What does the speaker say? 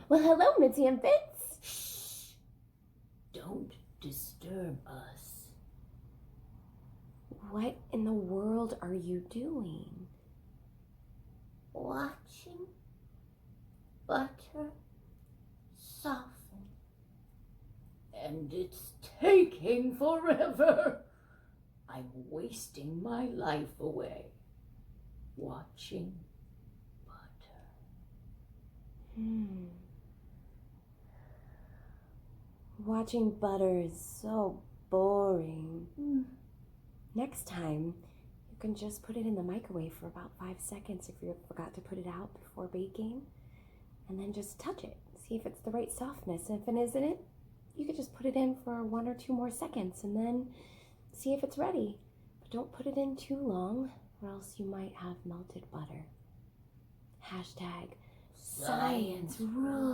Well, hello, Mitzy and Fitz. Shh! Don't disturb us. What in the world are you doing? Watching butter soften. And it's taking forever. I'm wasting my life away watching butter. Watching butter is so boring. Next time, you can just put it in the microwave for about 5 seconds if you forgot to put it out before baking. And then just touch it. See if it's the right softness. And if it isn't, you could just put it in for 1 or 2 more seconds and then see if it's ready. But don't put it in too long or else you might have melted butter. #ScienceRules.